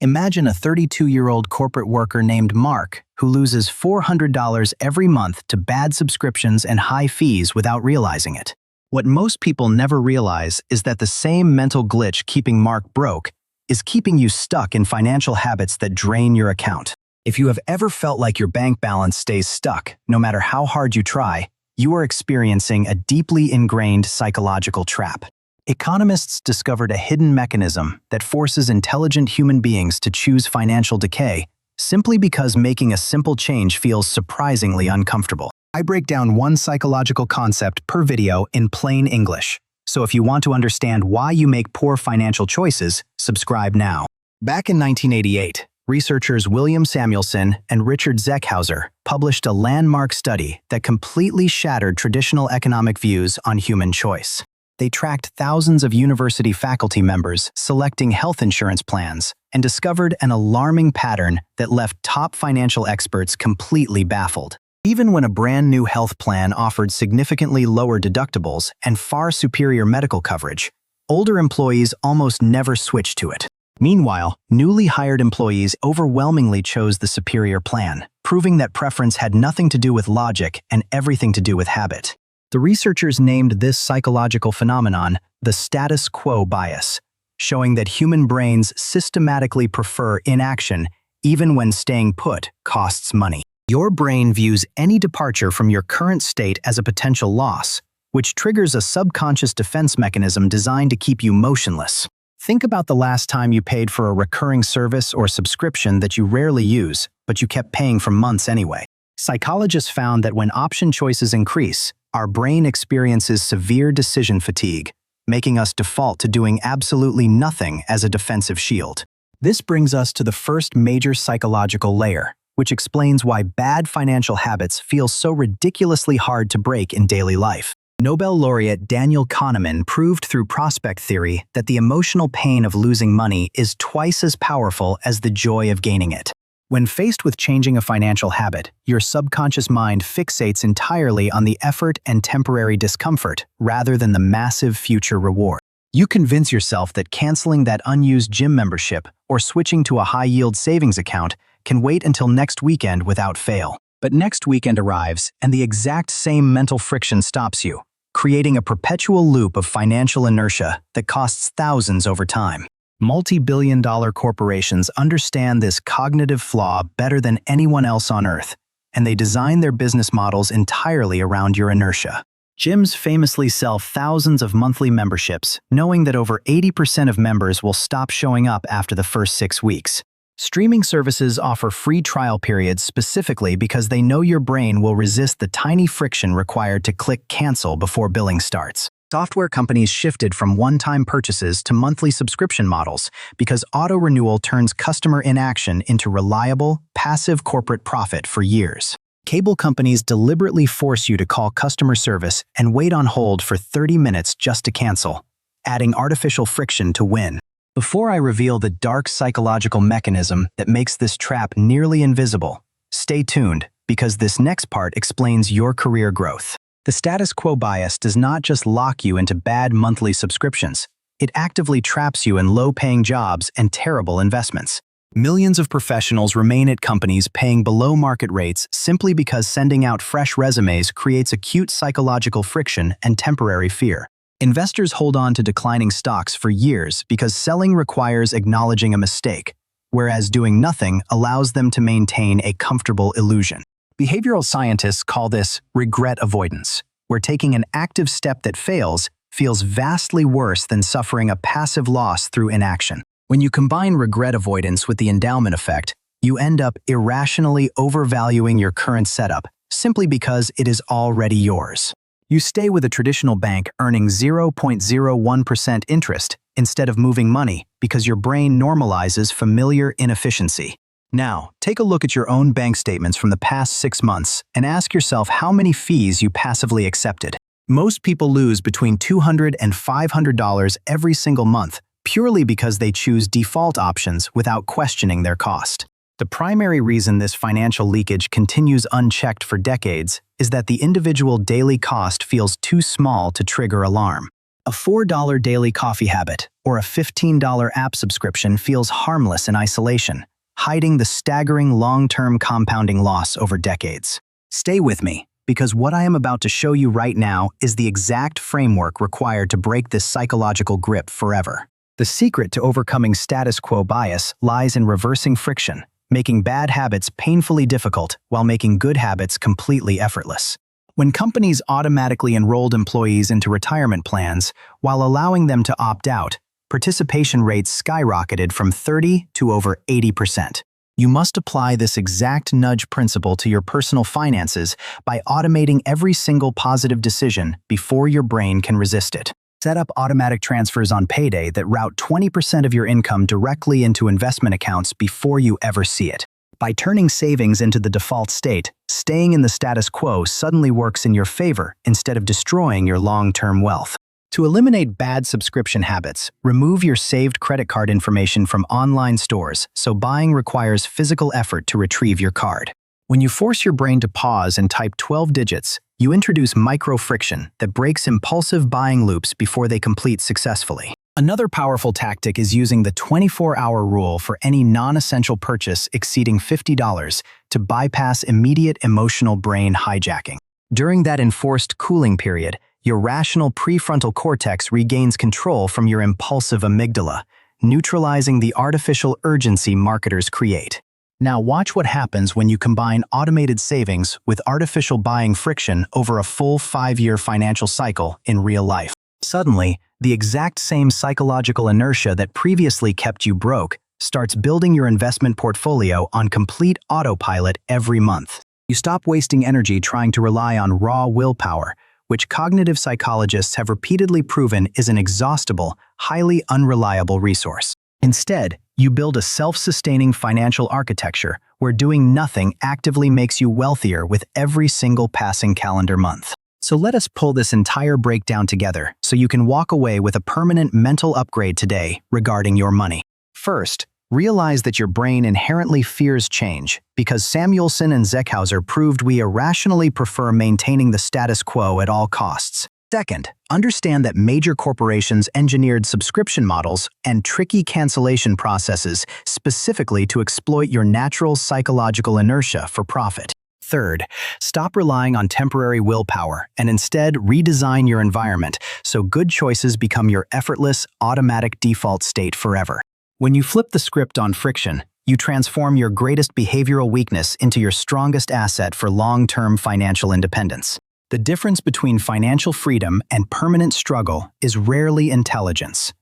Imagine a 32-year-old corporate worker named Mark who loses $400 every month to bad subscriptions and high fees without realizing it. What most people never realize is that the same mental glitch keeping Mark broke is keeping you stuck in financial habits that drain your account. If you have ever felt like your bank balance stays stuck, no matter how hard you try, you are experiencing a deeply ingrained psychological trap. Economists discovered a hidden mechanism that forces intelligent human beings to choose financial decay simply because making a simple change feels surprisingly uncomfortable. I break down one psychological concept per video in plain English. So if you want to understand why you make poor financial choices, subscribe now. Back in 1988, researchers William Samuelson and Richard Zeckhauser published a landmark study that completely shattered traditional economic views on human choice. They tracked thousands of university faculty members selecting health insurance plans and discovered an alarming pattern that left top financial experts completely baffled. Even when a brand new health plan offered significantly lower deductibles and far superior medical coverage, older employees almost never switched to it. Meanwhile, newly hired employees overwhelmingly chose the superior plan, proving that preference had nothing to do with logic and everything to do with habit. The researchers named this psychological phenomenon the status quo bias, showing that human brains systematically prefer inaction even when staying put costs money. Your brain views any departure from your current state as a potential loss, which triggers a subconscious defense mechanism designed to keep you motionless. Think about the last time you paid for a recurring service or subscription that you rarely use, but you kept paying for months anyway. Psychologists found that when option choices increase, our brain experiences severe decision fatigue, making us default to doing absolutely nothing as a defensive shield. This brings us to the first major psychological layer, which explains why bad financial habits feel so ridiculously hard to break in daily life. Nobel laureate Daniel Kahneman proved through prospect theory that the emotional pain of losing money is twice as powerful as the joy of gaining it. When faced with changing a financial habit, your subconscious mind fixates entirely on the effort and temporary discomfort rather than the massive future reward. You convince yourself that canceling that unused gym membership or switching to a high-yield savings account can wait until next weekend without fail. But next weekend arrives, and the exact same mental friction stops you, creating a perpetual loop of financial inertia that costs thousands over time. Multi-billion-dollar corporations understand this cognitive flaw better than anyone else on Earth, and they design their business models entirely around your inertia. Gyms famously sell thousands of monthly memberships, knowing that over 80% of members will stop showing up after the first 6 weeks. Streaming services offer free trial periods specifically because they know your brain will resist the tiny friction required to click cancel before billing starts. Software companies shifted from one-time purchases to monthly subscription models because auto-renewal turns customer inaction into reliable, passive corporate profit for years. Cable companies deliberately force you to call customer service and wait on hold for 30 minutes just to cancel, adding artificial friction to win. Before I reveal the dark psychological mechanism that makes this trap nearly invisible, stay tuned because this next part explains your career growth. The status quo bias does not just lock you into bad monthly subscriptions, it actively traps you in low-paying jobs and terrible investments. Millions of professionals remain at companies paying below market rates simply because sending out fresh resumes creates acute psychological friction and temporary fear. Investors hold on to declining stocks for years because selling requires acknowledging a mistake, whereas doing nothing allows them to maintain a comfortable illusion. Behavioral scientists call this regret avoidance, where taking an active step that fails feels vastly worse than suffering a passive loss through inaction. When you combine regret avoidance with the endowment effect, you end up irrationally overvaluing your current setup simply because it is already yours. You stay with a traditional bank earning 0.01% interest instead of moving money because your brain normalizes familiar inefficiency. Now, take a look at your own bank statements from the past 6 months and ask yourself how many fees you passively accepted. Most people lose between $200 and $500 every single month purely because they choose default options without questioning their cost. The primary reason this financial leakage continues unchecked for decades is that the individual daily cost feels too small to trigger alarm. A $4 daily coffee habit or a $15 app subscription feels harmless in isolation, hiding the staggering long-term compounding loss over decades. Stay with me, because what I am about to show you right now is the exact framework required to break this psychological grip forever. The secret to overcoming status quo bias lies in reversing friction, making bad habits painfully difficult while making good habits completely effortless. When companies automatically enrolled employees into retirement plans while allowing them to opt out, participation rates skyrocketed from 30 to over 80%. You must apply this exact nudge principle to your personal finances by automating every single positive decision before your brain can resist it. Set up automatic transfers on payday that route 20% of your income directly into investment accounts before you ever see it. By turning savings into the default state, staying in the status quo suddenly works in your favor instead of destroying your long-term wealth. To eliminate bad subscription habits, remove your saved credit card information from online stores so buying requires physical effort to retrieve your card. When you force your brain to pause and type 12 digits, you introduce micro-friction that breaks impulsive buying loops before they complete successfully. Another powerful tactic is using the 24-hour rule for any non-essential purchase exceeding $50 to bypass immediate emotional brain hijacking. During that enforced cooling period, your rational prefrontal cortex regains control from your impulsive amygdala, neutralizing the artificial urgency marketers create. Now watch what happens when you combine automated savings with artificial buying friction over a full 5-year financial cycle in real life. Suddenly, the exact same psychological inertia that previously kept you broke starts building your investment portfolio on complete autopilot every month. You stop wasting energy trying to rely on raw willpower, which cognitive psychologists have repeatedly proven is an exhaustible, highly unreliable resource. Instead, you build a self-sustaining financial architecture where doing nothing actively makes you wealthier with every single passing calendar month. So let us pull this entire breakdown together so you can walk away with a permanent mental upgrade today regarding your money. First, realize that your brain inherently fears change because Samuelson and Zeckhauser proved we irrationally prefer maintaining the status quo at all costs. Second, understand that major corporations engineered subscription models and tricky cancellation processes specifically to exploit your natural psychological inertia for profit. Third, stop relying on temporary willpower and instead redesign your environment so good choices become your effortless, automatic default state forever. When you flip the script on friction, you transform your greatest behavioral weakness into your strongest asset for long-term financial independence. The difference between financial freedom and permanent struggle is rarely intelligence.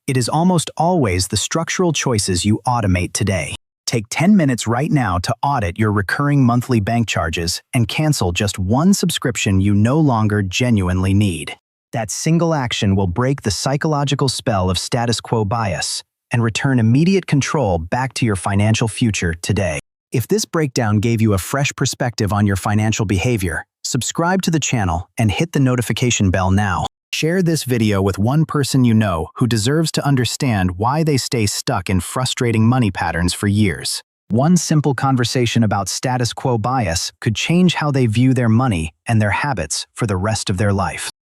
It is almost always the structural choices you automate today. Take 10 minutes right now to audit your recurring monthly bank charges and cancel just one subscription you no longer genuinely need. That single action will break the psychological spell of status quo bias and return immediate control back to your financial future today. If this breakdown gave you a fresh perspective on your financial behavior, subscribe to the channel and hit the notification bell now. Share this video with one person you know who deserves to understand why they stay stuck in frustrating money patterns for years. One simple conversation about status quo bias could change how they view their money and their habits for the rest of their life.